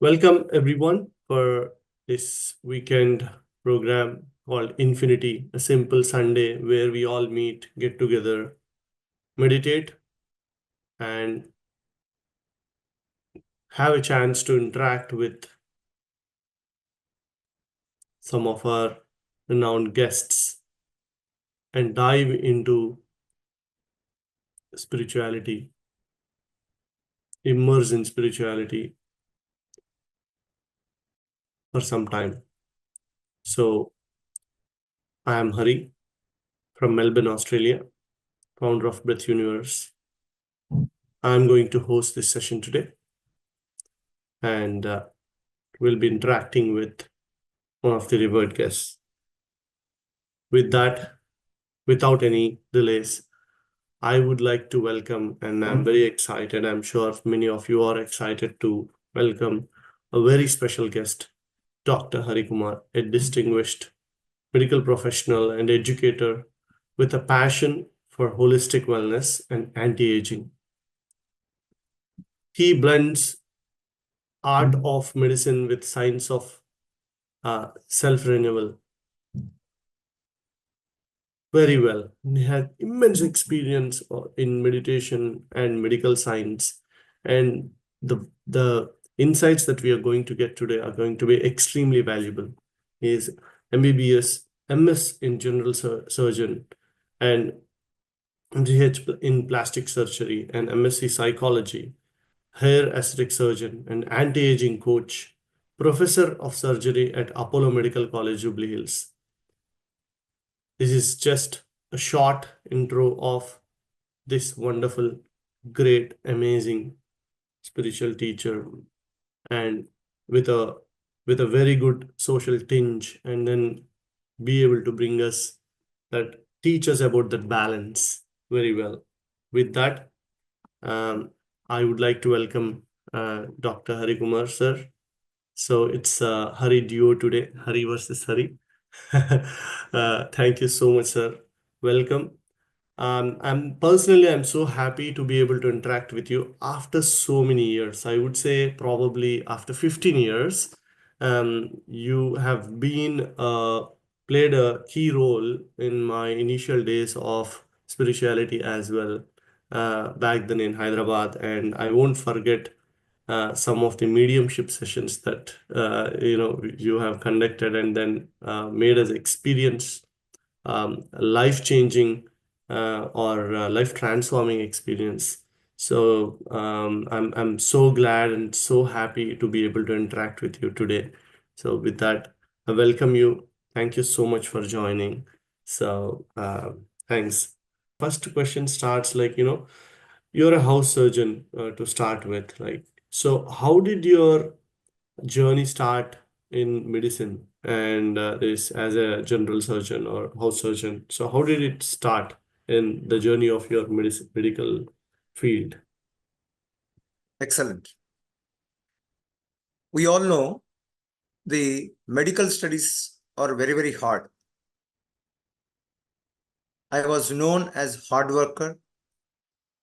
Welcome everyone for this weekend program called Infinity, a simple Sunday where we all meet, get together, meditate, and have a chance to interact with some of our renowned guests and dive into spirituality, immerse in spirituality for some time. So, I am Hari from Melbourne, Australia, founder of Breath Universe. I'm going to host this session today, and we'll be interacting with one of the revered guests. With that, without any delays, I would like to welcome, and I'm very excited, I'm sure many of you are excited to welcome a very special guest, Dr. Hari Kumar, a distinguished medical professional and educator with a passion for holistic wellness and anti-aging. He blends art of medicine with science of self-renewal very well. He had immense experience in meditation and medical science, and the insights that we are going to get today are going to be extremely valuable. He is MBBS, MS in general surgeon, and MDH in plastic surgery, and MSc psychology, hair aesthetic surgeon, and anti-aging coach, professor of surgery at Apollo Medical College, Jubilee Hills. This is just a short intro of this wonderful, great, amazing spiritual teacher, and with a very good social tinge, and then be able to bring us that, teach us about that balance very well. With that, I would like to welcome Dr. Hari Kumar, sir. So it's Hari duo today, Hari versus Hari. Thank you so much, sir. Welcome. I'm so happy to be able to interact with you after so many years. I would say probably after 15 years. You have been played a key role in my initial days of spirituality as well, back then in Hyderabad, and I won't forget some of the mediumship sessions that you have conducted, and then made us experience life-changing or life-transforming experience. So I'm so glad and so happy to be able to interact with you today. So with that, I welcome you. Thank you so much for joining. So thanks. First question starts like, you're a house surgeon to start with. Like, so how did your journey start in medicine and this as a general surgeon or house surgeon? So how did it start in the journey of your medical field? Excellent. We all know the medical studies are very, very hard. I was known as hard worker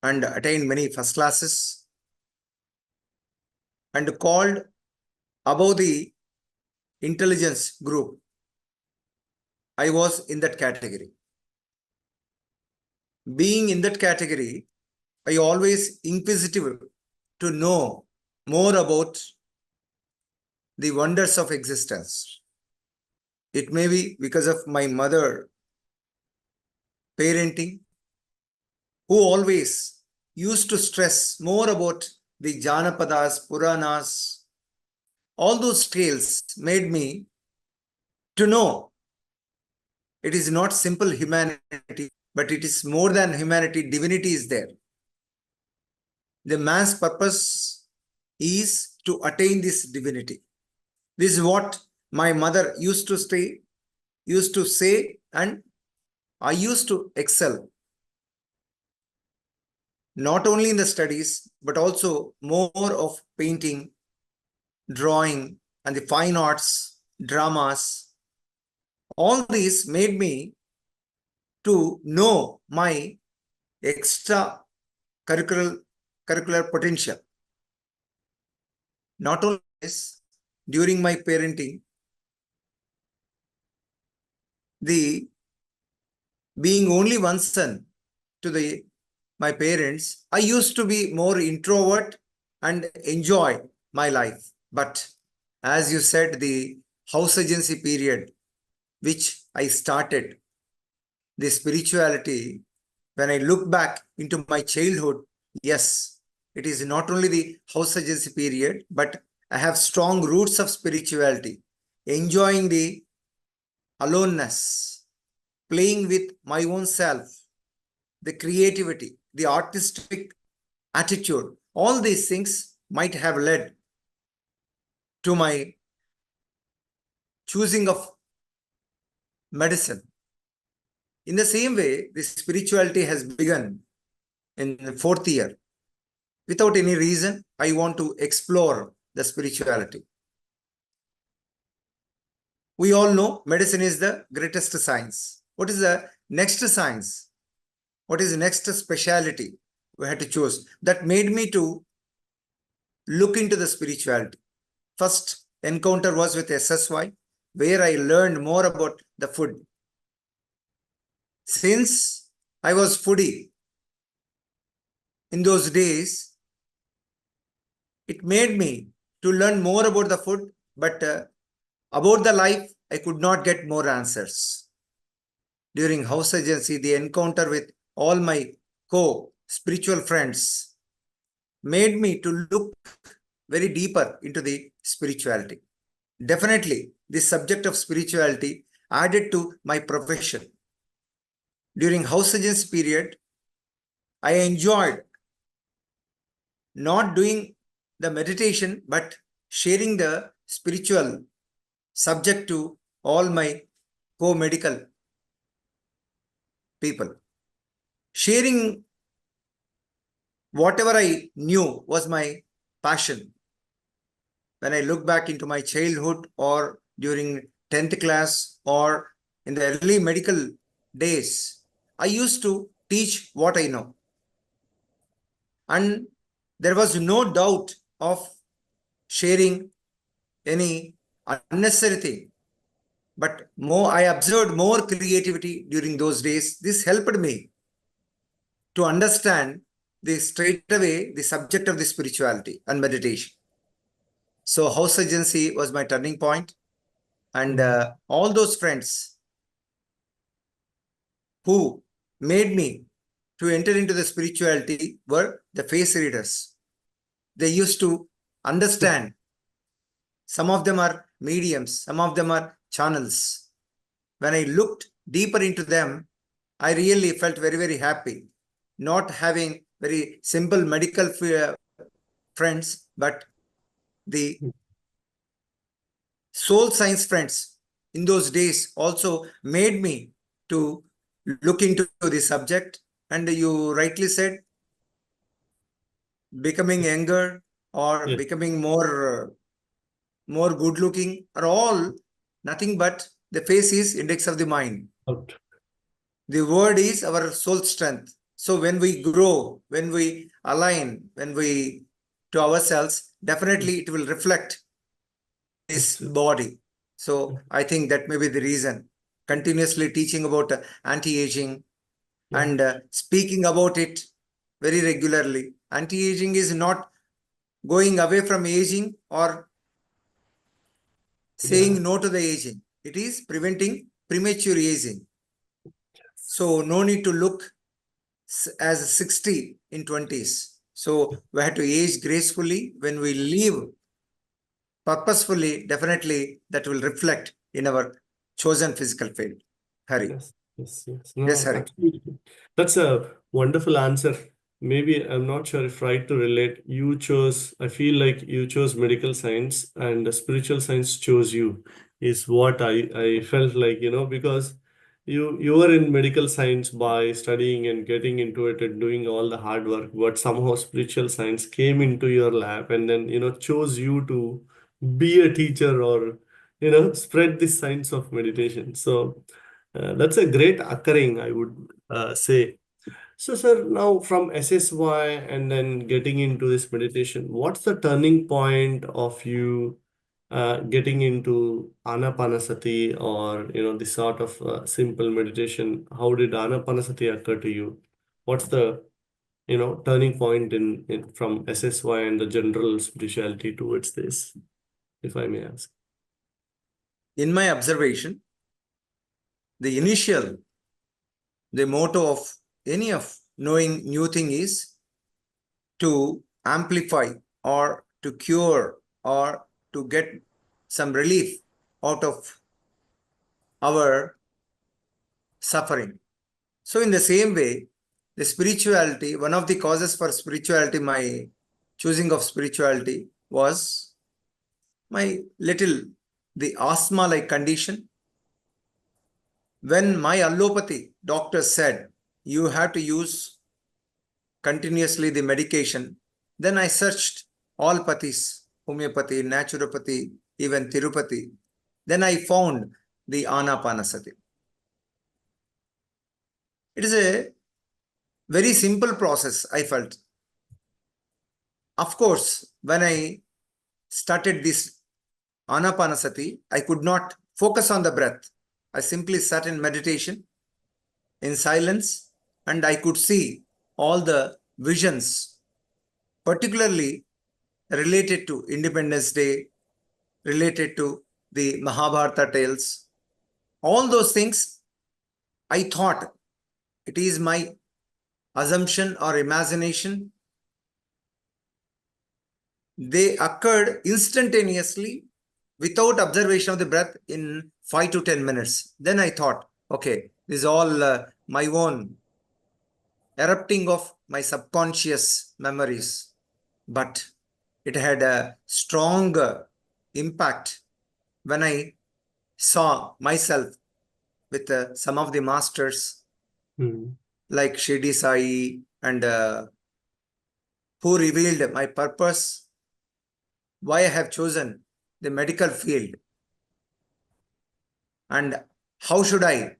and attained many first classes and called above the intelligence group. I was in that category. Being in that category, I always inquisitive to know more about the wonders of existence. It may be because of my mother parenting, who always used to stress more about the Janapadas, Puranas. All those tales made me to know it is not simple humanity, but it is more than humanity. Divinity is there. The man's purpose is to attain this divinity. This is what my mother used to say, and I used to excel. Not only in the studies, but also more of painting, drawing, and the fine arts, dramas. All these made me to know my extra curricular potential. Not only this, during my parenting, the being only one son to my parents, I used to be more introvert and enjoy my life. But as you said, the house agency period, which I started, the spirituality, when I look back into my childhood, yes, it is not only the house agency period, but I have strong roots of spirituality, enjoying the aloneness, playing with my own self, the creativity, the artistic attitude. All these things might have led to my choosing of medicine. In the same way, the spirituality has begun in the fourth year. Without any reason, I want to explore the spirituality. We all know medicine is the greatest science. What is the next science? What is the next specialty we had to choose? That made me to look into the spirituality. First encounter was with SSY, where I learned more about the food. Since I was foodie in those days, it made me to learn more about the food, but about the life, I could not get more answers. During house agency, the encounter with all my co-spiritual friends made me to look very deeper into the spirituality. Definitely, the subject of spirituality added to my profession. During house agency period, I enjoyed not doing the meditation, but sharing the spiritual subject to all my co-medical people. Sharing whatever I knew was my passion. When I look back into my childhood or during 10th class or in the early medical days, I used to teach what I know. And there was no doubt of sharing any unnecessary thing. But I observed more creativity during those days. This helped me to understand straight away the subject of the spirituality and meditation. So house agency was my turning point. And all those friends who made me to enter into the spirituality were the face readers. They used to understand. Some of them are mediums, some of them are channels. When I looked deeper into them, I really felt very, very happy. Not having very simple medical friends, but the soul science friends in those days also made me to look into the subject. And you rightly said, becoming younger or Yes. becoming more good looking are all nothing but the face is index of the mind. Out. The word is our soul strength. So when we grow, when we align, when we to ourselves, definitely it will reflect this body. So I think that may be the reason. Continuously teaching about anti-aging and speaking about it very regularly. Anti-aging is not going away from aging or saying no to the aging. It is preventing premature aging. So no need to look as 60 in 20s. So we have to age gracefully. When we live purposefully, definitely that will reflect in our chosen physical field. Hari. Yes. Yes, No, Hari. absolutely. That's a wonderful answer. Maybe I'm not sure if right to relate. I feel like you chose medical science and the spiritual science chose you, is what I felt like, because you were in medical science by studying and getting into it and doing all the hard work, but somehow spiritual science came into your lap and then, chose you to be a teacher or, spread this science of meditation. So that's a great occurring, I would say. So, sir, now from SSY and then getting into this meditation, what's the turning point of you getting into Ana-Pana-Sati, or this sort of simple meditation? How did Ana-Pana-Sati occur to you? What's the turning point in from SSY and the general spirituality towards this, if I may ask? In my observation, the motto of any of knowing new thing is to amplify or to cure or to get some relief out of our suffering. So in the same way, the spirituality, one of the causes for spirituality, my choosing of spirituality was the asthma-like condition. When my allopathy doctor said, you have to use continuously the medication, then I searched all pathis, homeopathy, naturopathy, even Tirupati. Then I found the Ana-Pana-Sati. It is a very simple process, I felt. Of course, when I started this Ana-Pana-Sati, I could not focus on the breath. I simply sat in meditation, in silence, and I could see all the visions, particularly related to Independence Day, related to the Mahabharata tales. All those things, I thought it is my assumption or imagination. They occurred instantaneously without observation of the breath in 5 to 10 minutes. Then I thought, okay, this is all my own erupting of my subconscious memories. But it had a strong impact when I saw myself with some of the masters like Shirdi Sai and who revealed my purpose, why I have chosen the medical field, and how should I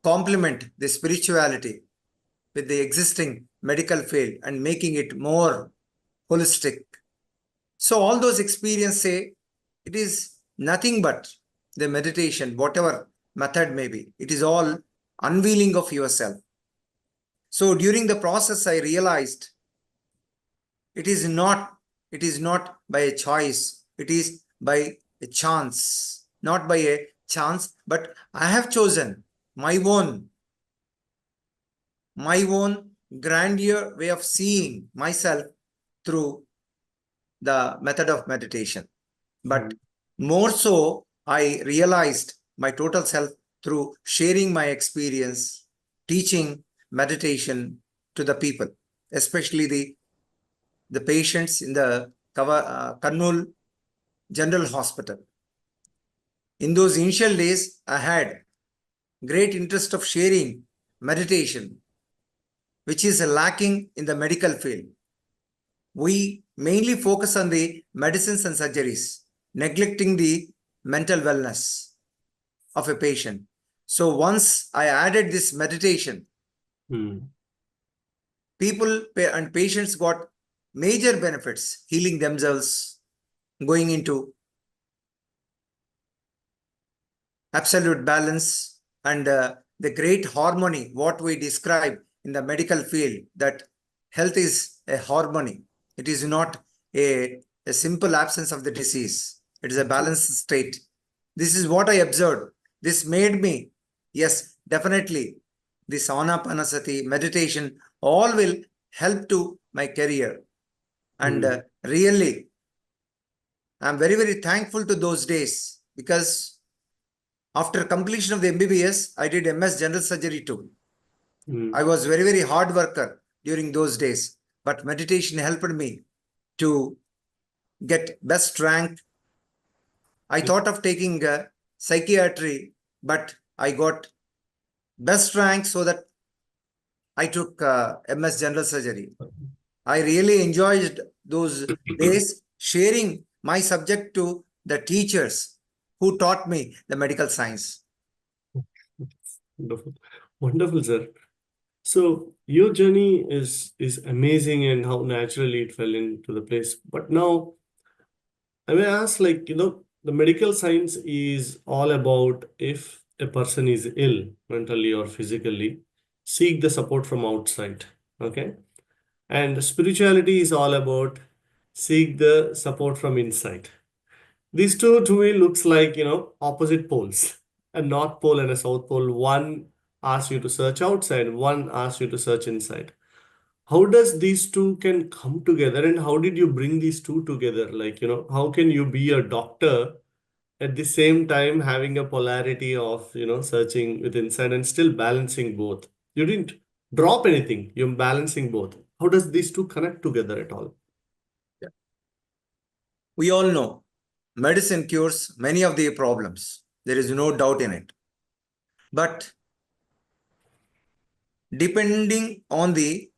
complement the spirituality with the existing medical field and making it more holistic. So all those experiences say it is nothing but the meditation, whatever method may be. It is all unveiling of yourself. So during the process, I realized it is not by a choice. It is by a chance, not by a chance, but I have chosen my own grandeur way of seeing myself through the method of meditation. But more so, I realized my total self through sharing my experience, teaching meditation to the people, especially the patients in the Kannur General Hospital. In those initial days, I had great interest of sharing meditation, which is lacking in the medical field. We mainly focus on the medicines and surgeries, neglecting the mental wellness of a patient. So once I added this meditation, people and patients got major benefits, healing themselves, going into absolute balance, and the great harmony, what we describe in the medical field, that health is a harmony. It is not a simple absence of the disease. It is a balanced state. This is what I observed. This made me, yes, definitely, this Ana-Pana-Sati meditation all will help to my career. And really, I'm very, very thankful to those days, because after completion of the MBBS, I did MS General Surgery too. I was very, very hard worker during those days, but meditation helped me to get best rank. I thought of taking psychiatry, but I got best rank, so that I took MS General Surgery. I really enjoyed those days sharing my subject to the teachers who taught me the medical science. Wonderful. Wonderful, sir. So your journey is amazing and how naturally it fell into the place. But now I may ask, like, the medical science is all about if a person is ill mentally or physically, seek the support from outside. Okay. And spirituality is all about seek the support from inside. These two to me looks like, opposite poles, a north pole and a south pole. One asks you to search outside, one asks you to search inside. How does these two can come together, and how did you bring these two together? Like, how can you be a doctor at the same time having a polarity of, searching with inside and still balancing both? You didn't drop anything, you're balancing both. How does these two connect together at all? Yeah. We all know medicine cures many of the problems. There is no doubt in it. But depending on the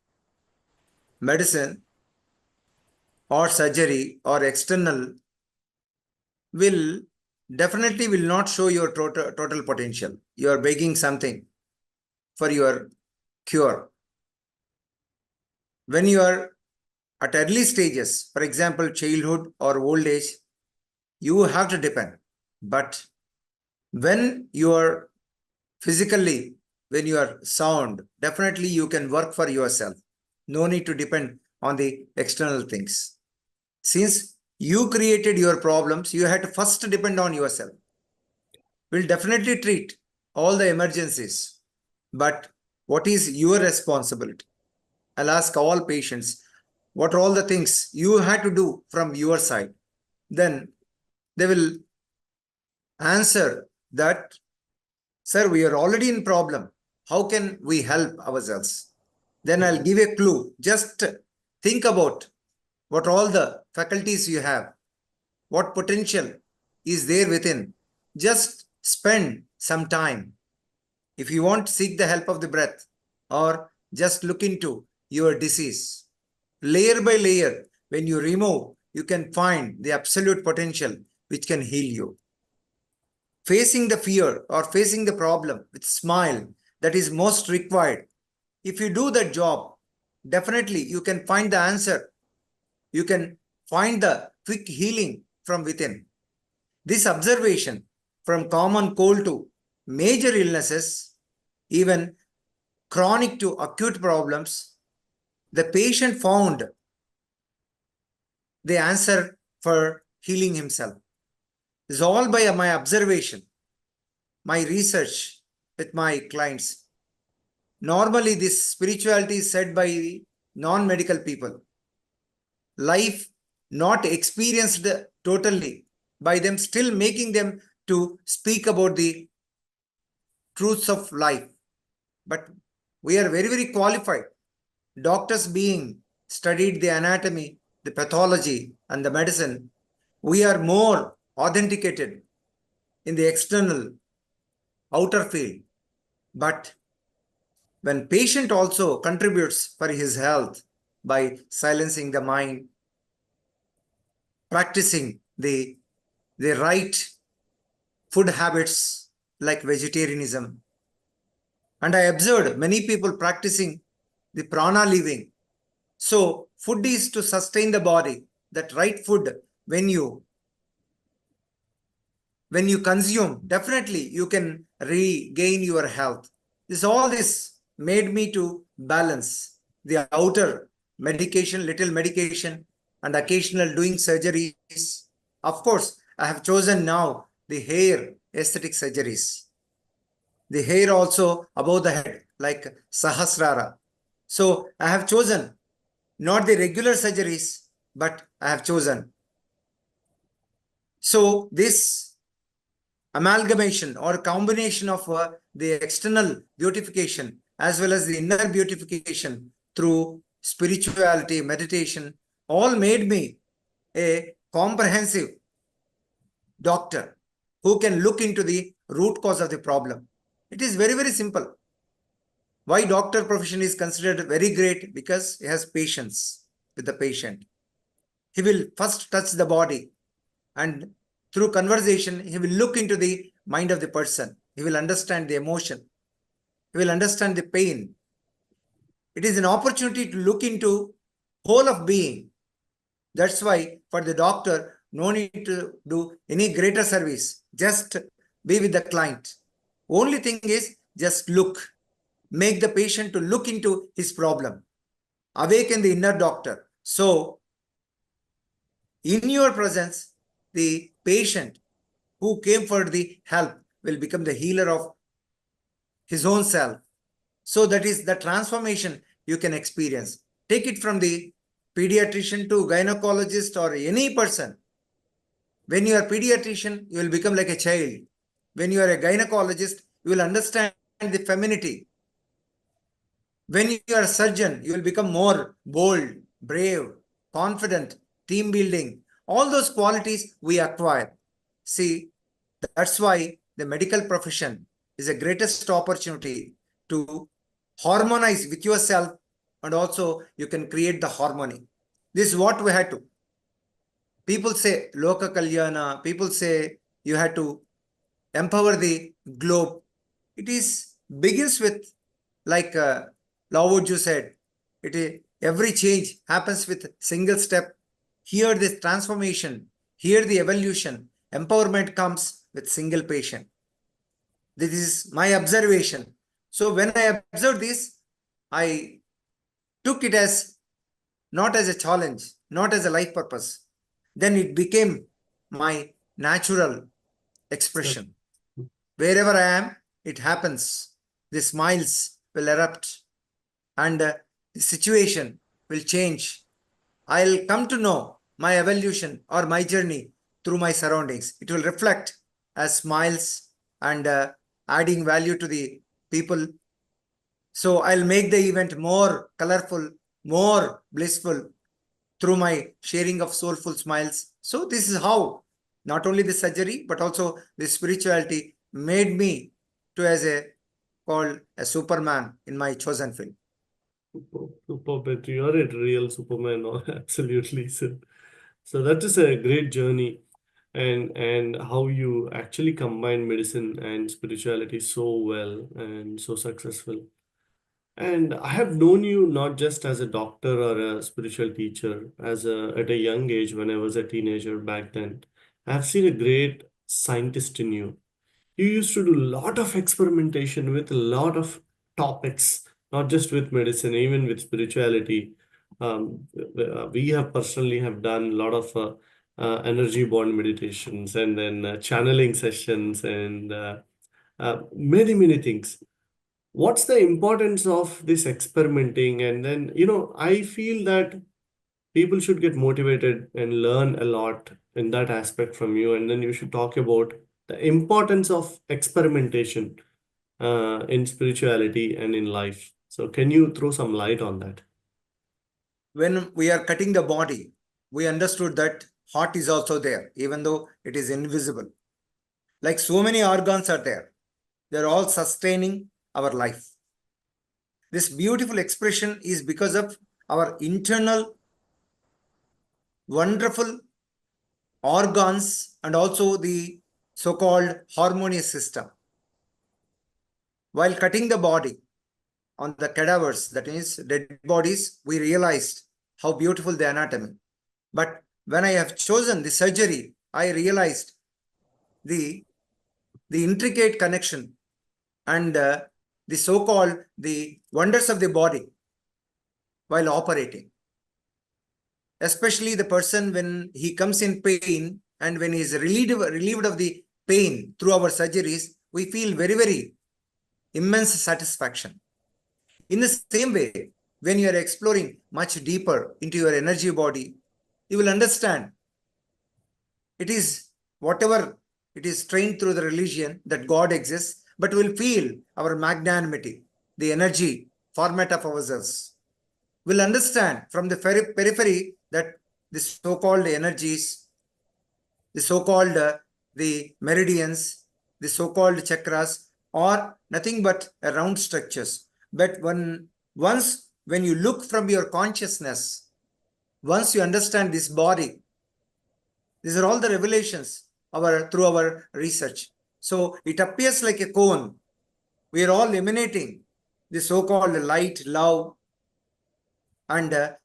medicine or surgery or external will definitely will not show your total potential. You are begging something for your cure. When you are at early stages, for example, childhood or old age, you have to depend. But when you are physically, when you are sound, definitely you can work for yourself. No need to depend on the external things. Since you created your problems, you had to first depend on yourself. We'll definitely treat all the emergencies, but what is your responsibility? I'll ask all patients, what are all the things you had to do from your side? Then they will answer that, sir, we are already in problem. How can we help ourselves? Then I'll give a clue. Just think about what all the faculties you have, what potential is there within. Just spend some time. If you want, seek the help of the breath or just look into your disease. Layer by layer, when you remove, you can find the absolute potential which can heal you. Facing the fear or facing the problem with smile, that is most required. If you do that job, definitely you can find the answer. You can find the quick healing from within. This observation from common cold to major illnesses, even chronic to acute problems, the patient found the answer for healing himself. This is all by my observation, my research with my clients. Normally, this spirituality is said by non-medical people. Life not experienced totally by them, still making them to speak about the truths of life. But we are very, very qualified. Doctors being studied the anatomy, the pathology, and the medicine, we are more authenticated in the external outer field. But when patient also contributes for his health by silencing the mind, practicing the right food habits like vegetarianism, and I observed many people practicing the prana living. So food is to sustain the body. That right food, when you consume, definitely you can regain your health. All this made me to balance the outer medication, little medication, and occasional doing surgeries. Of course, I have chosen now the hair aesthetic surgeries. The hair also above the head, like Sahasrara. So I have chosen not the regular surgeries, but I have chosen. So this amalgamation or combination of the external beautification as well as the inner beautification through spirituality, meditation, all made me a comprehensive doctor who can look into the root cause of the problem. It is very, very simple. Why doctor profession is considered very great? Because he has patience with the patient. He will first touch the body, and through conversation, he will look into the mind of the person. He will understand the emotion. He will understand the pain. It is an opportunity to look into whole of being. That's why for the doctor, no need to do any greater service. Just be with the client. Only thing is just look. Make the patient to look into his problem. Awaken the inner doctor. So, in your presence, the patient who came for the help will become the healer of his own self. So that is the transformation you can experience. Take it from the pediatrician to gynecologist or any person. When you are a pediatrician, you will become like a child. When you are a gynecologist, you will understand the femininity. When you are a surgeon, you will become more bold, brave, confident, team building. All those qualities we acquire. See, that's why the medical profession is the greatest opportunity to harmonize with yourself, and also you can create the harmony. This is what we had to. People say Loka Kalyana, people say you had to empower the globe. It is begins with, like Lao Tzu said, every change happens with single step. Here this transformation, here the evolution, empowerment comes with single patient. This is my observation. So when I observed this, I took it as not as a challenge, not as a life purpose. Then it became my natural expression. Wherever I am, it happens. The smiles will erupt and the situation will change. I'll come to know my evolution or my journey through my surroundings. It will reflect as smiles and adding value to the people. So I'll make the event more colorful, more blissful through my sharing of soulful smiles. So this is how not only the surgery, but also the spirituality made me to as a called a Superman in my chosen field. Super, Petri. You are a real Superman, absolutely. So that is a great journey, and how you actually combine medicine and spirituality so well and so successful. And I have known you not just as a doctor or a spiritual teacher, at a young age when I was a teenager back then. I have seen a great scientist in you. You used to do a lot of experimentation with a lot of topics, not just with medicine, even with spirituality. We have personally have done a lot of energy bond meditations, and then channeling sessions, and many things. What's the importance of this experimenting? And then, I feel that people should get motivated and learn a lot in that aspect from you. And then you should talk about the importance of experimentation in spirituality and in life. So can you throw some light on that? When we are cutting the body, we understood that heart is also there, even though it is invisible. Like so many organs are there. They're all sustaining our life. This beautiful expression is because of our internal wonderful organs and also the so-called harmonious system. While cutting the body on the cadavers, that is dead bodies, we realized how beautiful the anatomy. But when I have chosen the surgery, I realized the intricate connection and the so-called the wonders of the body while operating. Especially the person when he comes in pain and when he is relieved of the pain through our surgeries, we feel very immense satisfaction. In the same way, when you are exploring much deeper into your energy body, you will understand it is whatever it is trained through the religion that God exists, but will feel our magnanimity, the energy format of ourselves. We'll understand from the periphery that the so-called energies, the so-called the meridians, the so-called chakras are nothing but round structures. But once when you look from your consciousness, once you understand this body, these are all the revelations through our research. So it appears like a cone. We are all emanating the so-called light, love, and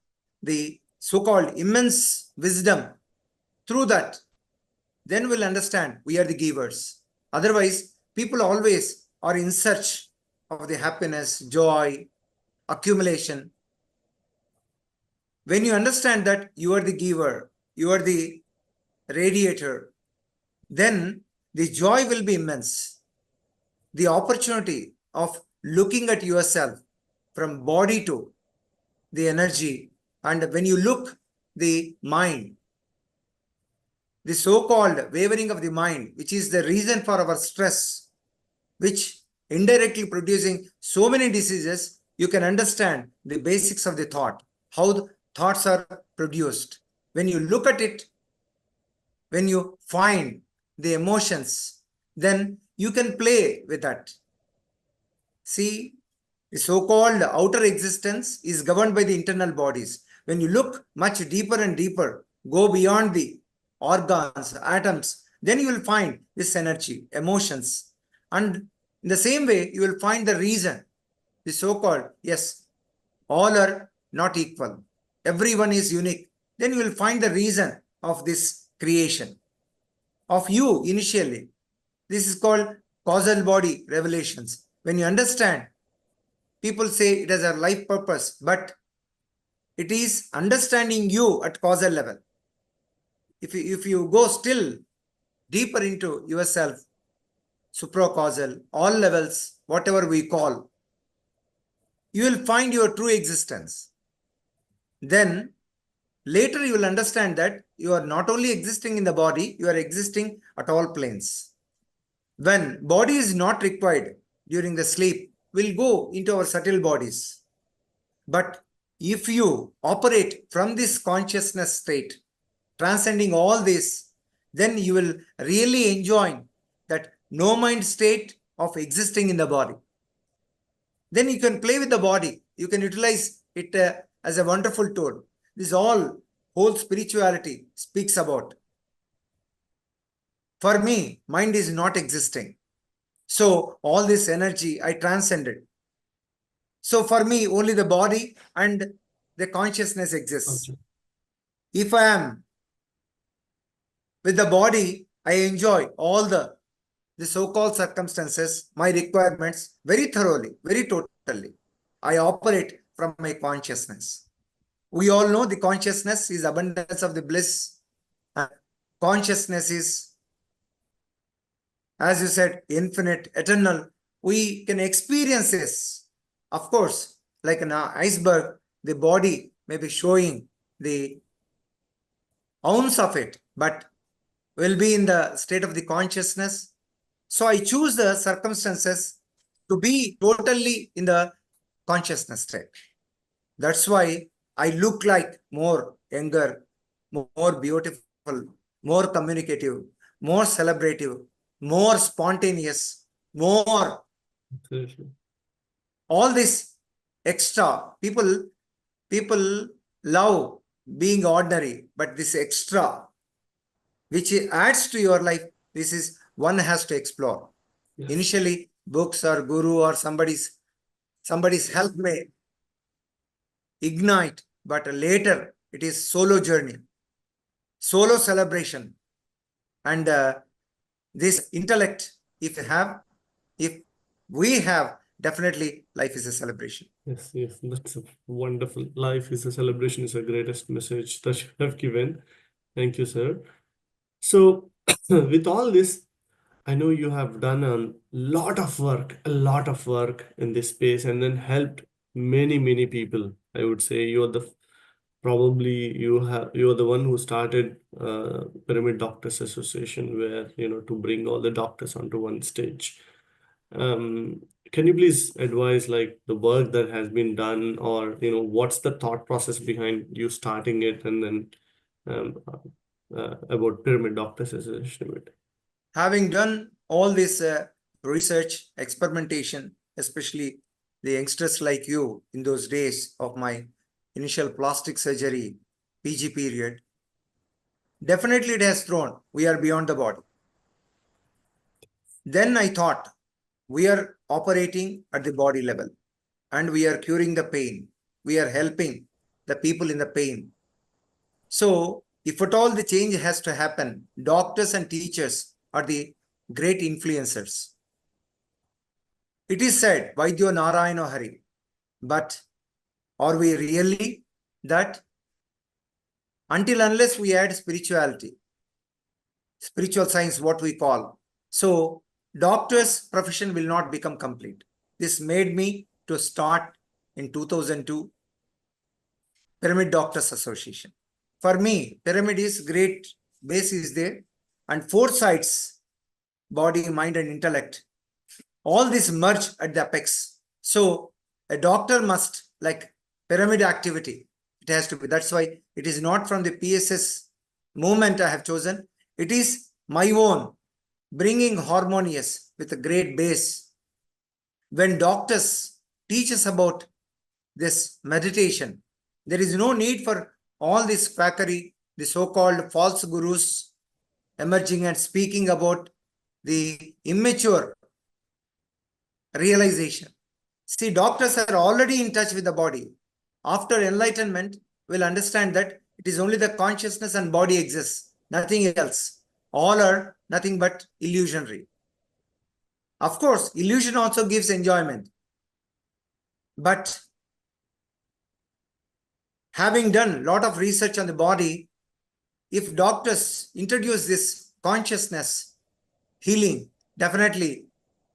the so-called immense wisdom through that, then we'll understand we are the givers. Otherwise, people always are in search of the happiness, joy, accumulation. When you understand that you are the giver, you are the radiator, then the joy will be immense. The opportunity of looking at yourself from body to the energy, and when you look the mind, the so-called wavering of the mind, which is the reason for our stress, which indirectly producing so many diseases, you can understand the basics of the thought, how the thoughts are produced. When you look at it, when you find the emotions, then you can play with that. See, the so-called outer existence is governed by the internal bodies. When you look much deeper and deeper, go beyond the organs, atoms, then you will find this energy, emotions. And in the same way, you will find the reason, the so-called, yes, all are not equal. Everyone is unique. Then you will find the reason of this creation of you initially. This is called causal body revelations. When you understand, people say it has a life purpose, but it is understanding you at causal level. If you go still deeper into yourself, supracausal, all levels, whatever we call, you will find your true existence. Then later you will understand that you are not only existing in the body, you are existing at all planes. When body is not required during the sleep, we'll go into our subtle bodies. But if you operate from this consciousness state, transcending all this, then you will really enjoy that no mind state of existing in the body. Then you can play with the body. You can utilize it as a wonderful tool. This all whole spirituality speaks about. For me, mind is not existing. So all this energy, I transcended. So for me, only the body and the consciousness exists. Okay. If I am with the body, I enjoy all the so-called circumstances, my requirements very thoroughly, very totally. I operate from my consciousness. We all know the consciousness is abundance of the bliss. Consciousness is, as you said, infinite, eternal. We can experience this. Of course, like an iceberg, the body may be showing the ounce of it, but will be in the state of the consciousness. So I choose the circumstances to be totally in the consciousness state. That's why I look like more younger, more beautiful, more communicative, more celebrative, more spontaneous, more Absolutely. all this extra. People love being ordinary, but this extra, which adds to your life, this is one has to explore. Yes. Initially, books or guru or somebody's help may ignite, but later it is solo journey, solo celebration. And this intellect, if we have, definitely life is a celebration. Yes, yes, that's a wonderful. Life is a celebration is the greatest message that you have given. Thank you, sir. So, with all this, I know you have done a lot of work in this space and then helped many, many people. I would say you're the one who started Pyramid Doctors Association, where, to bring all the doctors onto one stage. Can you please advise like the work that has been done, or what's the thought process behind you starting it, and then about Pyramid Doctors Association a bit? Having done all this research, experimentation, especially the youngsters like you in those days of my initial plastic surgery PG period, definitely it has thrown, we are beyond the body. Then I thought, we are operating at the body level and we are curing the pain. We are helping the people in the pain. So, if at all the change has to happen, doctors and teachers are the great influencers. It is said, Vaidyo Narayano Hari. But are we really that? Until unless we add spirituality, spiritual science, what we call. So, doctor's profession will not become complete. This made me to start in 2002 Pyramid Doctors Association. For me, pyramid is great base is there, and four sides, body, mind, and intellect. All this merge at the apex. So a doctor must, like pyramid activity, it has to be. That's why it is not from the PSS movement I have chosen. It is my own, bringing harmonious with a great base. When doctors teach us about this meditation, there is no need for all this quackery, the so-called false gurus emerging and speaking about the immature realization. See, doctors are already in touch with the body. After enlightenment, we'll understand that it is only the consciousness and body exists, nothing else. All are nothing but illusionary. Of course, illusion also gives enjoyment. But having done a lot of research on the body, if doctors introduce this consciousness healing, definitely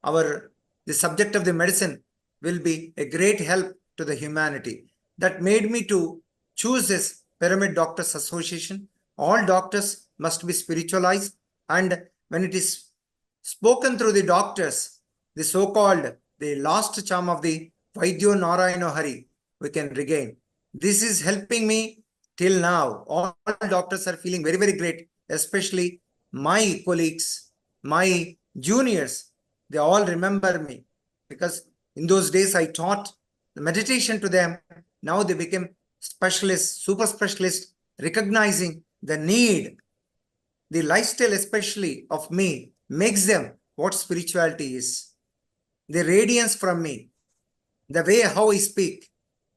the subject of the medicine will be a great help to the humanity. That made me to choose this Pyramid Doctors Association. All doctors must be spiritualized, and when it is spoken through the doctors, the so-called the last charm of the Vaidyo Narayano Hari, we can regain. This is helping me till now. All doctors are feeling very, very great, especially my colleagues, my juniors. They all remember me because in those days I taught the meditation to them. Now they became specialists, super specialists, recognizing the need. The lifestyle especially of me makes them what spirituality is. The radiance from me, the way how I speak,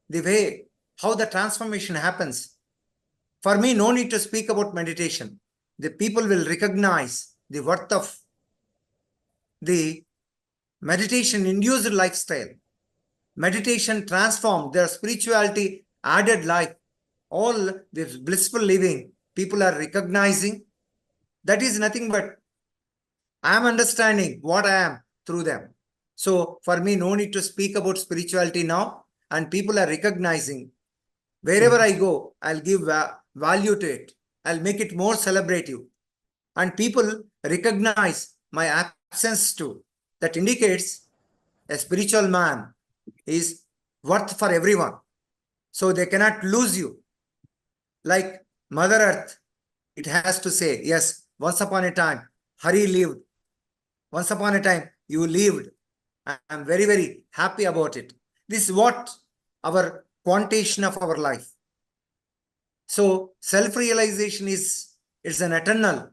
the way how the transformation happens. For me, no need to speak about meditation. The people will recognize the worth of the meditation-induced lifestyle. Meditation transformed their spirituality, added life. All this blissful living, people are recognizing. That is nothing but I am understanding what I am through them. So for me, no need to speak about spirituality now, and people are recognizing. Wherever I go, I'll give value to it. I'll make it more celebrative. And people recognize my absence too. That indicates a spiritual man is worth for everyone. So they cannot lose you. Like Mother Earth, it has to say, yes, once upon a time, Hari lived. Once upon a time, you lived. I'm very, very happy about it. This is what our quantation of our life. So self-realization is an eternal.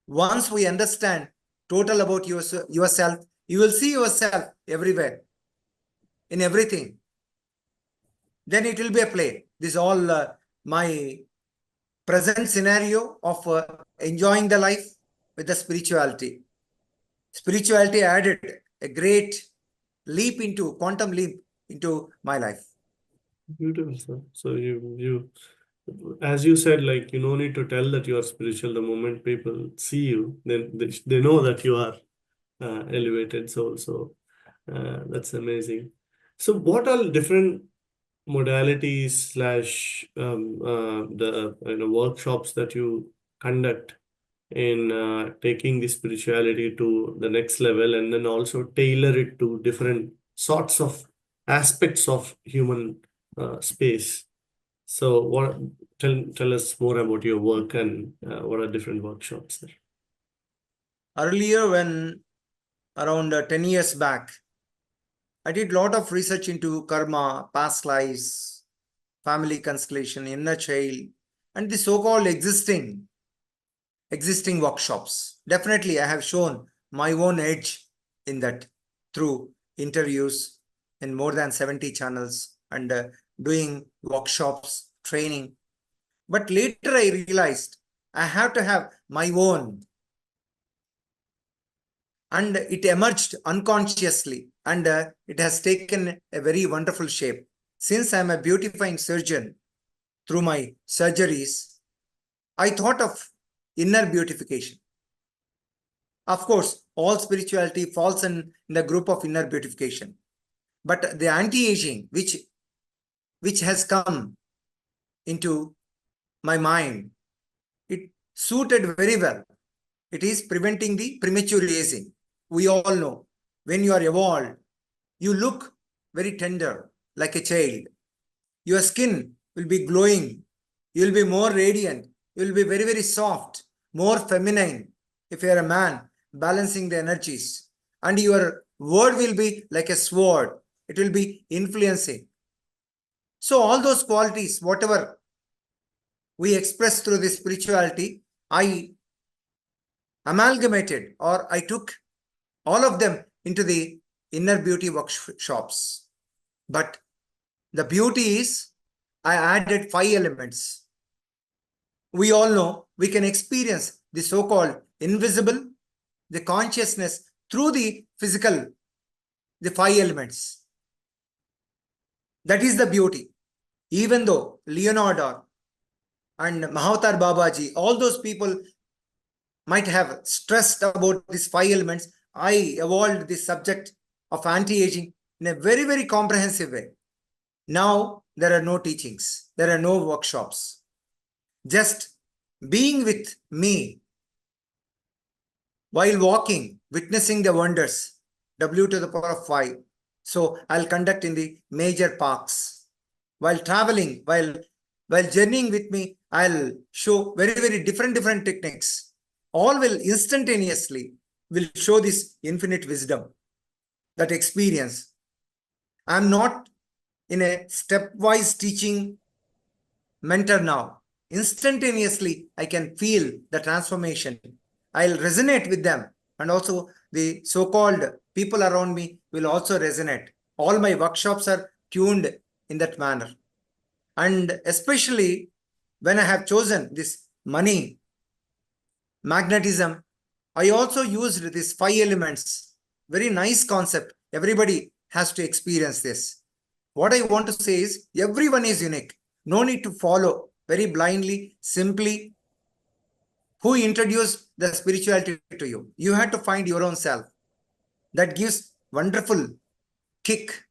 Once we understand total about yourself, you will see yourself everywhere, in everything. Then it will be a play. This is all my present scenario of enjoying the life with the spirituality. Spirituality added a great leap into, quantum leap into my life. Beautiful, sir. So you, as you said, like you no need to tell that you are spiritual. The moment people see you, then they know that you are elevated soul. So that's amazing. So what are different modalities slash the workshops that you conduct in taking the spirituality to the next level, and then also tailor it to different sorts of aspects of human space? So tell us more about your work and what are different workshops there? Earlier, when around 10 years back, I did a lot of research into karma, past lives, family constellation, inner child, and the so-called existing workshops. Definitely, I have shown my own edge in that through interviews in more than 70 channels and doing workshops training. But later I realized I have to have my own. And it emerged unconsciously, and it has taken a very wonderful shape. Since I'm a beautifying surgeon through my surgeries, I thought of inner beautification. Of course, all spirituality falls in the group of inner beautification. But the anti-aging, which has come into my mind, it suited very well. It is preventing the premature aging. We all know when you are evolved, you look very tender, like a child. Your skin will be glowing. You will be more radiant. You will be very, very soft, more feminine. If you are a man, balancing the energies. And your word will be like a sword. It will be influencing. So all those qualities, whatever we express through this spirituality, I amalgamated, or I took all of them into the inner beauty workshops. But the beauty is, I added 5 elements. We all know we can experience the so-called invisible, the consciousness through the physical, the 5 elements. That is the beauty. Even though Leonardo and Mahavatar Babaji, all those people might have stressed about these 5 elements, I evolved this subject of anti-aging in a very, very comprehensive way. Now, there are no teachings. There are no workshops. Just being with me while walking, witnessing the wonders, W to the power of 5. So, I'll conduct in the major parks. While traveling, while journeying with me, I'll show very, very different techniques. All will instantaneously will show this infinite wisdom, that experience. I'm not in a stepwise teaching mentor now. Instantaneously, I can feel the transformation. I'll resonate with them. And also the so-called people around me will also resonate. All my workshops are tuned in that manner. And especially when I have chosen this money, magnetism, I also used these 5 elements. Very nice concept. Everybody has to experience this. What I want to say is, everyone is unique. No need to follow very blindly, simply who introduced the spirituality to you. You have to find your own self. That gives wonderful kick.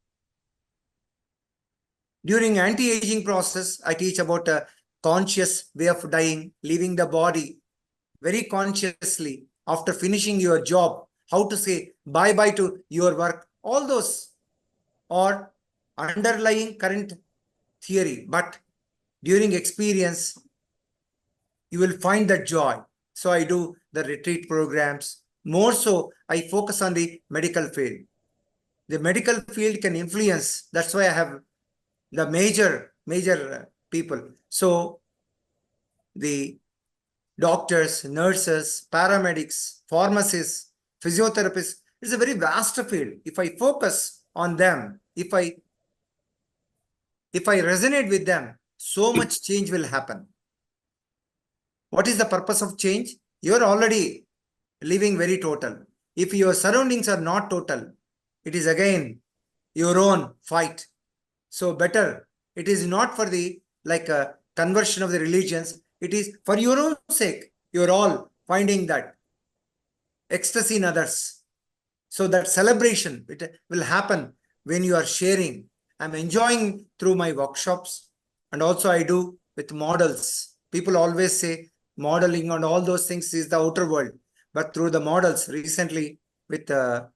During anti-aging process, I teach about a conscious way of dying, leaving the body very consciously after finishing your job, how to say bye-bye to your work. All those are underlying current theory, but during experience, you will find that joy. So I do the retreat programs. More so, I focus on the medical field. The medical field can influence. That's why I have the major people. So the doctors, nurses, paramedics, pharmacists, physiotherapists, it's a very vast field. If I focus on them, if I resonate with them, so much change will happen. What is the purpose of change? You're already living very total. If your surroundings are not total, it is again your own fight. So better, it is not for the conversion of the religions. It is for your own sake. You're all finding that ecstasy in others. So that celebration, it will happen when you are sharing. I'm enjoying through my workshops, and also I do with models. People always say modeling and all those things is the outer world. But through the models, recently with the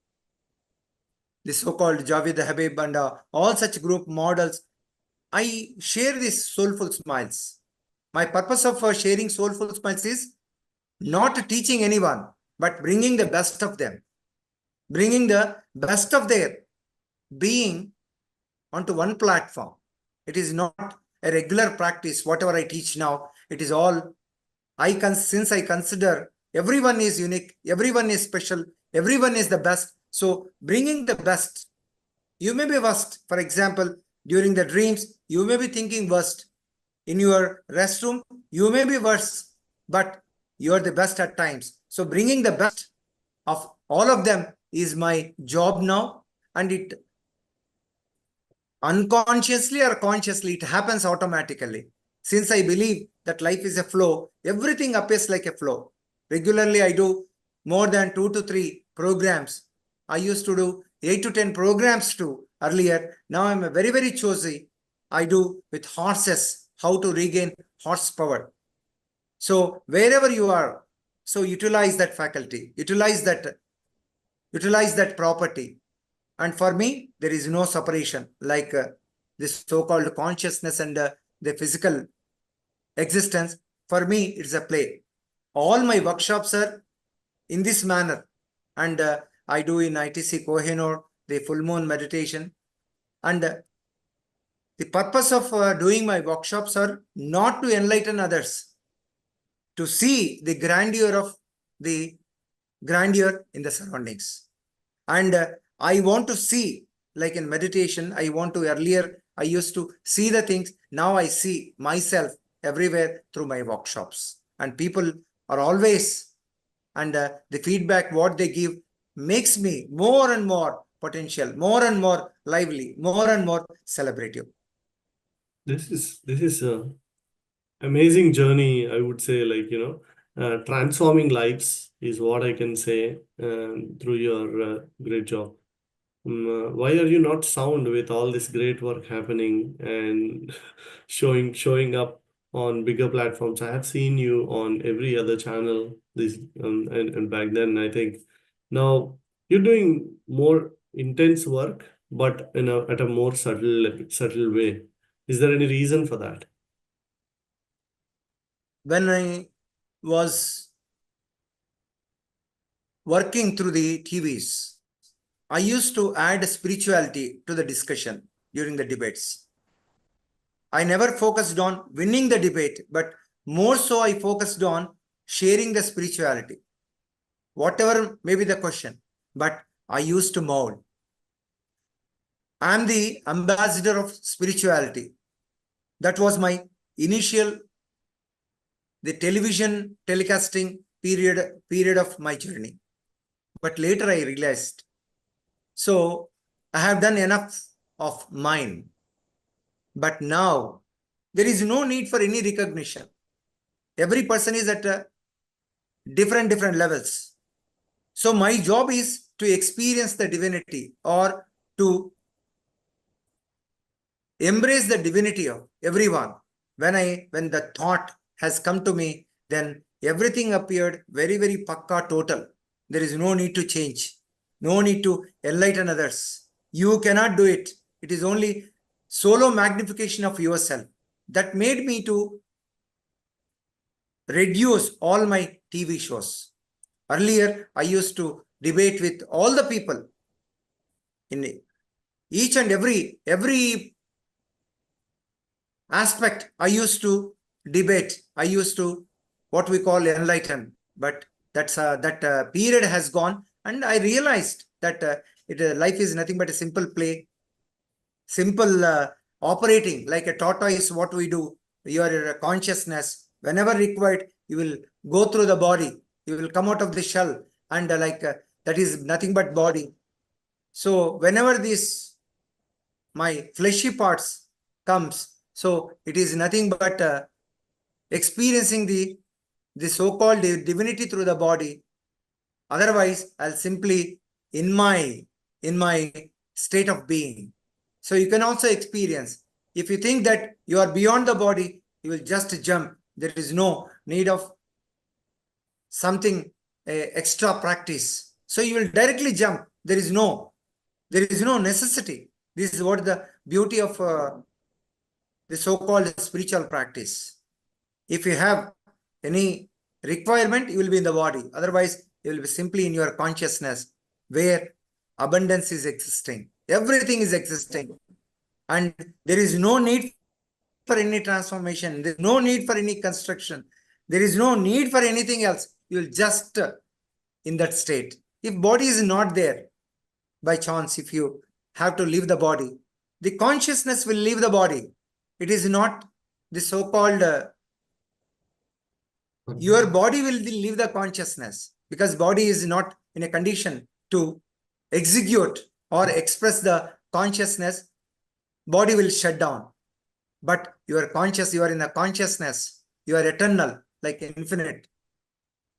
so-called Javed Habib and all such group models, I share these soulful smiles. My purpose of sharing soulful smiles is not teaching anyone, but bringing the best of them, bringing the best of their being onto one platform. It is not a regular practice. Whatever I teach now, it is all, since I consider everyone is unique, everyone is special, everyone is the best. So bringing the best, you may be worst. For example, during the dreams, you may be thinking worst. in your restroom, you may be worse, but you are the best at times. So bringing the best of all of them is my job now, and it unconsciously or consciously, it happens automatically. Since I believe that life is a flow, everything appears like a flow. Regularly, I do more than 2 to 3 programs. I used to do 8 to 10 programs too earlier. Now I'm a very, very choosy. I do with horses, how to regain horsepower. So wherever you are, so utilize that faculty, utilize that property. And for me, there is no separation like this so-called consciousness and the physical existence. For me, it's a play. All my workshops are in this manner. And I do in ITC Kohinoor, the full moon meditation. And the purpose of doing my workshops are not to enlighten others, to see the grandeur in the surroundings. And I want to see, like in meditation, earlier I used to see the things. Now I see myself everywhere through my workshops. And people are always, and the feedback what they give makes me more and more potential, more and more lively, more and more celebrative. This is a amazing journey, I would say, like, transforming lives is what I can say through your great job. Why are you not sound with all this great work happening and showing up on bigger platforms? I have seen you on every other channel and back then, I think. Now you're doing more intense work, but at a more subtle way. Is there any reason for that? When I was working through the TVs, I used to add spirituality to the discussion during the debates. I never focused on winning the debate, but more so I focused on sharing the spirituality. Whatever may be the question, but I used to mold. I am the ambassador of spirituality. That was my initial, the television telecasting period of my journey. But later I realized, so I have done enough of mine. But now there is no need for any recognition. Every person is at different levels. So my job is to experience the divinity or to embrace the divinity of everyone. When the thought has come to me, then everything appeared very, very pakka total. There is no need to change, no need to enlighten others. You cannot do it. It is only solo magnification of yourself. That made me to reduce all my TV shows. Earlier, I used to debate with all the people in each and every aspect. I used to debate. I used to what we call enlighten. But that period has gone, and I realized that life is nothing but a simple play, simple operating like a tortoise. What we do, your consciousness, whenever required, you will go through the body. You will come out of the shell, and that is nothing but body. So whenever my fleshy parts comes, so it is nothing but experiencing the so-called divinity through the body. Otherwise, I'll simply in my state of being. So you can also experience. If you think that you are beyond the body, you will just jump. There is no need of something extra practice. So you will directly jump. There is no necessity. This is what the beauty of the so-called spiritual practice. If you have any requirement, you will be in the body. Otherwise, you will be simply in your consciousness where abundance is existing. Everything is existing. And there is no need for any transformation. There is no need for any construction. There is no need for anything else. You will just in that state. If body is not there, by chance, if you have to leave the body, the consciousness will leave the body. It is not the so-called your body will leave the consciousness, because body is not in a condition to execute or express the consciousness. Body will shut down. But you are conscious, you are in the consciousness, you are eternal, like infinite.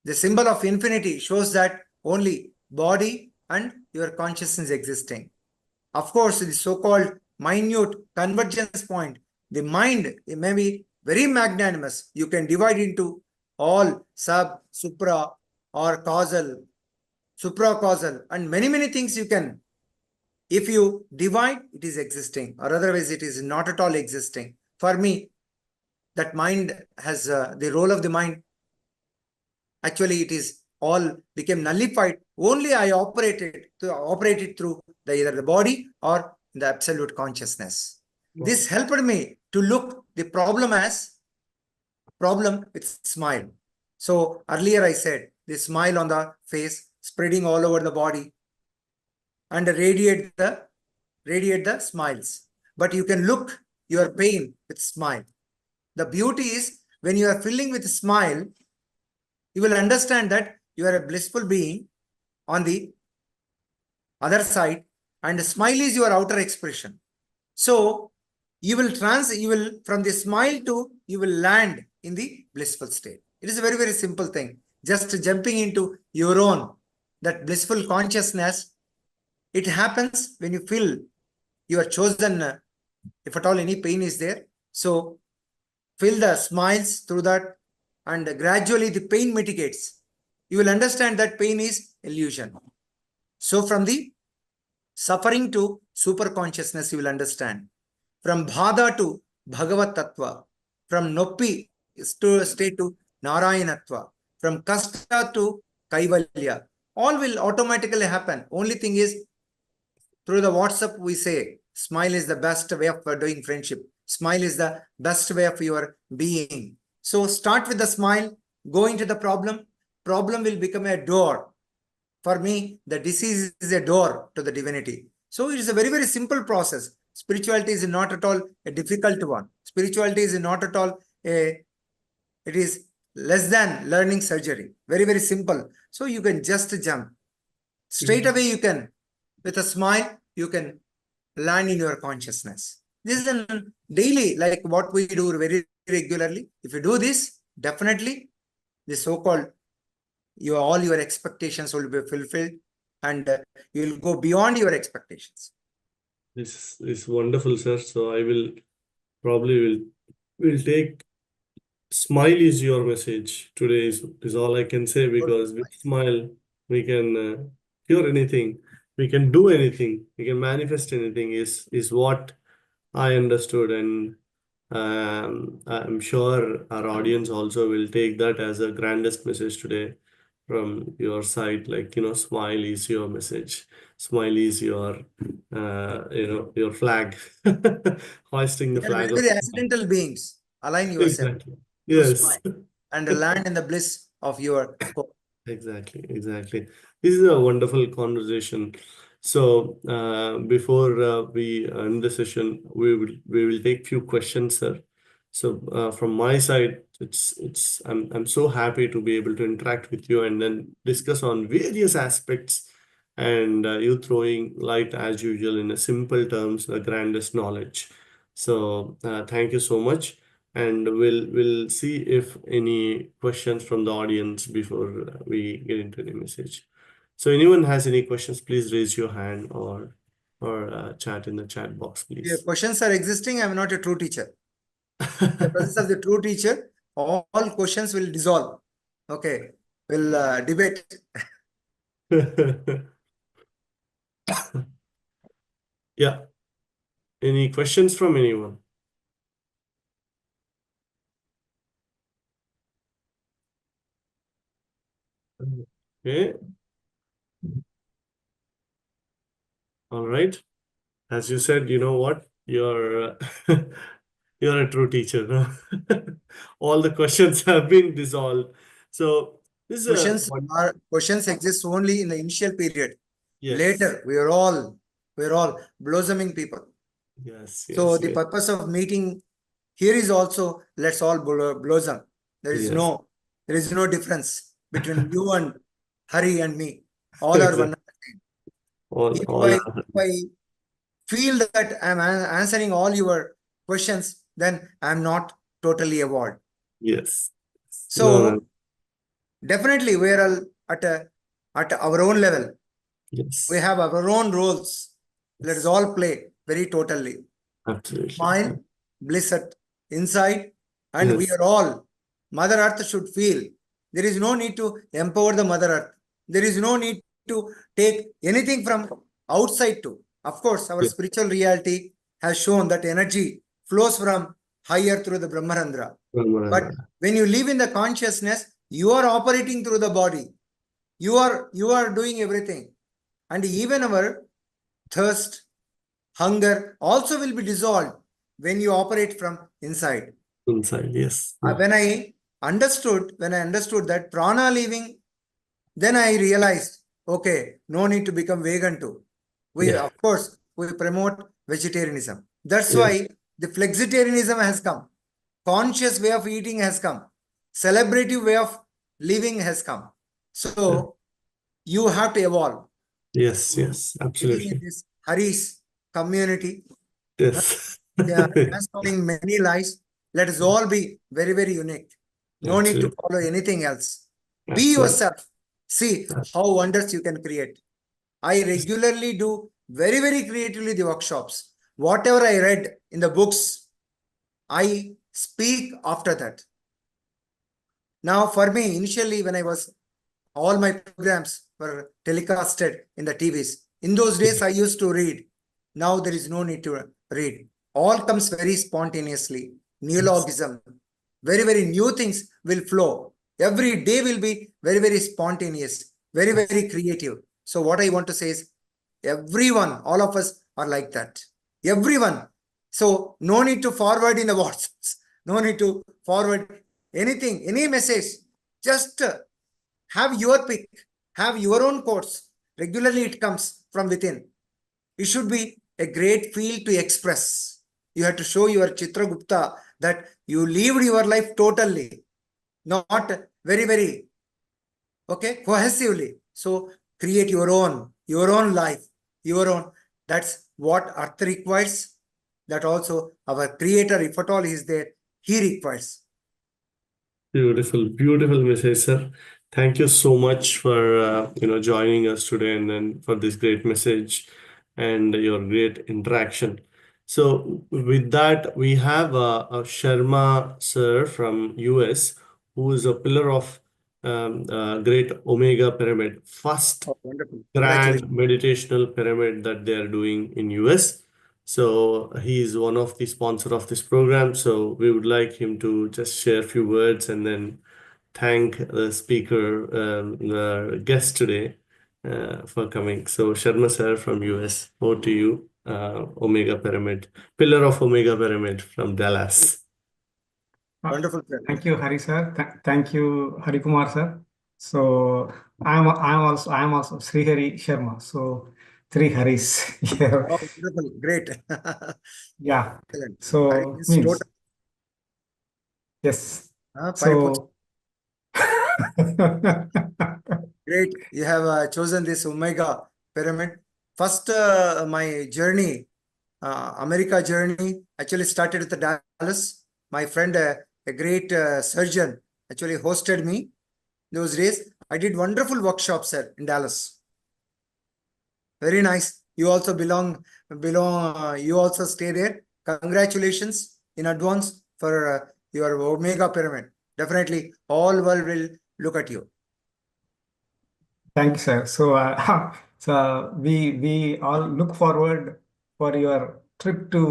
The symbol of infinity shows that only body and your consciousness existing. Of course, the so-called minute convergence point, the mind, it may be very magnanimous. You can divide into all sub, supra, or causal, supracausal, and many things you can. If you divide, it is existing, or otherwise it is not at all existing. For me, that mind has the role of the mind. Actually, it is all became nullified. Only I operated through either the body or the absolute consciousness. Wow. This helped me to look the problem as problem with smile. So earlier I said the smile on the face spreading all over the body and radiate the smiles. But you can look your pain with smile. The beauty is when you are filling with smile, you will understand that you are a blissful being on the other side, and smile is your outer expression. So you will from the smile to you will land in the blissful state. It is a very simple thing. Just jumping into your own that blissful consciousness. It happens when you feel you are chosen. If at all any pain is there, so feel the smiles through that, and gradually the pain mitigates. You will understand that pain is illusion. So from the suffering to super consciousness, you will understand. From bhada to bhagavat tattva, from noppi to state to narayanatva, from kasta to kaivalya, all will automatically happen. Only thing is, through the WhatsApp we say, smile is the best way of doing friendship. Smile is the best way of your being. So start with the smile, go into the problem. Problem will become a door. For me, the disease is a door to the divinity. So it is a very simple process. Spirituality is not at all a difficult one. Spirituality is not at all it is less than learning surgery. Very simple. So you can just jump. Straight away you can, with a smile, you can land in your consciousness. This is a daily, like what we do very regularly. If you do this, definitely the so-called all your expectations will be fulfilled, and you will go beyond your expectations. This is wonderful, sir. So I will probably will take smile is your message today is all I can say, because with smile we can cure anything, we can do anything, we can manifest anything is what I understood, and I'm sure our audience also will take that as a grandest message today from your side. Like, smile is your message. Smile is your, your flag, hoisting the We are flag of very accidental beings. Align yourself exactly. to Yes. smile and land in the bliss of your core. Exactly. This is a wonderful conversation. So before we end the session, we will take few questions, sir. So from my side, I'm so happy to be able to interact with you and then discuss on various aspects, and you throwing light as usual in a simple terms, the grandest knowledge. So thank you so much. And we'll see if any questions from the audience before we get into the message. So anyone has any questions, please raise your hand or chat in the chat box, If your please. questions are existing, I am not a true teacher. In the presence of the true teacher, all questions will dissolve. Okay, we'll debate. Yeah. Any questions from anyone? Okay. All right. As you said, you know what? You're a true teacher. No? All the questions have been dissolved. So this is a Questions exist only in the initial period. yes. Later, we're all blossoming people. Yes. So the purpose of meeting Here is also let's all blossom. There is Yes. no difference between you and Hari and me. All are Exactly. one. If All I, are. if I feel that I'm answering all your questions, then I'm not totally evolved. Yes. No, no. So definitely we are all at our own level. We Yes. have our own roles. Let us Yes. all play very totally. Absolutely. Mind, bliss at inside, and we Yes. are all. Mother Earth should feel. There is no need to empower the Mother Earth. There is no need to take anything from outside too. Of course, our Yes. spiritual reality has shown that energy flows from higher through the Brahmarandra. But when you live in the consciousness, you are operating through the body. You are doing everything. And even our thirst, hunger also will be dissolved when you operate from inside. Inside, yes. When I understood that prana leaving, then I realized, okay, no need to become vegan too. Yeah. Of course, we promote vegetarianism. That's Yes. why the flexitarianism has come. Conscious way of eating has come. Celebrative way of living has come. So you have to evolve. Yes. Yes. Living in Absolutely. this Hari's community, Yes. they are transforming many lives. Let us all be very, very unique. No need to Absolutely. follow anything else. Be Absolutely. yourself. See how wonders you can create. I regularly do very, very creatively the workshops. Whatever I read in the books, I speak after that. Now, for me, initially, when I was, all my programs were telecasted in the TVs. In those days, I used to read. Now there is no need to read. All comes very spontaneously. Yes. Neologism. Very, very new things will flow. Every day will be very, very spontaneous, very, very creative. So what I want to say is, everyone, all of us are like that. Everyone. So no need to forward in the WhatsApps. No need to forward anything, any message. Just have your pick, have your own quotes. Regularly it comes from within. It should be a great field to express. You have to show your Chitragupta that you lived your life totally, not very, very, okay, cohesively. So create your own life, your own. That's what Earth requires. That also our creator, if at all he is there, he requires. Beautiful, beautiful message, sir. Thank you so much for joining us today and then for this great message and your great interaction. So with that, we have a Sharma sir from US, who is a pillar of great Omega Pyramid, first Oh, wonderful. grand Congratulations. meditational pyramid that they are doing in US. So he is one of the sponsor of this program. So we would like him to just share a few words and then thank the speaker, the guest today, for coming. So Sharma sir from US, over to you. Omega Pyramid, pillar of Omega Pyramid from Dallas. Wonderful. Thank you, Hari sir. Thank you, Hari Kumar sir. So I'm also Sri Hari Sharma. So three Haris here. Oh, wonderful. Great. Yeah. Excellent. Hari So means means total. yes. Paripurna. So Great. You have chosen this Omega pyramid. First, my journey, America journey, actually started with the Dallas. My friend, a great surgeon, actually hosted me those days. I did wonderful workshops in Dallas. Very nice. You also you also stay there. Congratulations in advance for your Omega pyramid. Definitely all world will look at you. thank you, sir. So so we all look forward for your trip to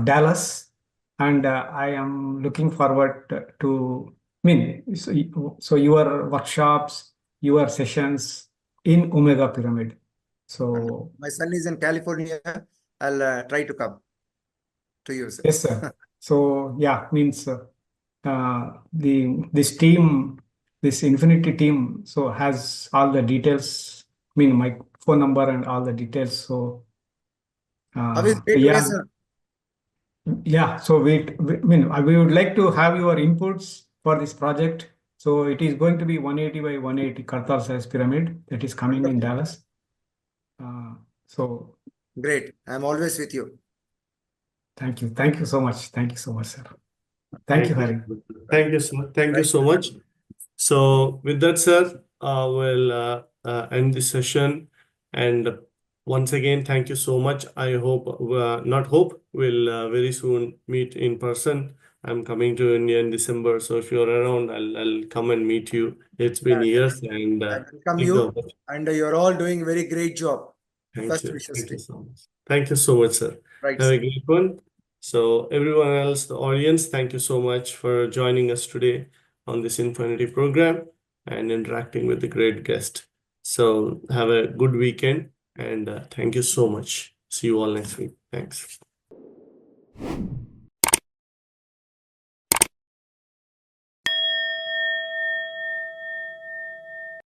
Dallas, and I am looking forward to. I mean, so your workshops, your sessions in Omega Pyramid. So My son is in California. I'll try to come to you, sir. yes, sir. So yeah, means this team, this Infinity team, so has all the details. I mean, my phone number and all the details. So How is great today, yeah, sir? Yeah, so we would like to have your inputs for this project. So it is going to be 180 by 180 Kartar size pyramid that is coming in Dallas. So Great. I'm always with you. thank you. Thank you so much. Thank you so much, sir. Thank you, Hari. Thank you so much. Thank you so much. So with that, sir, we'll end the session. And once again, thank you so much. I hope, not hope, we'll very soon meet in person. I'm coming to India in December, so if you're around, I'll come and meet you. It's been Yeah, years, and I welcome thank you, you. and you're all doing very great job. Thank Best you. wishes Thank to you you. so much. Thank you so much, sir. Right, Have a sir. great one. So everyone else, the audience, thank you so much for joining us today on this Infinity program and interacting with the great guest. So have a good weekend and thank you so much. See you all next week. Thanks.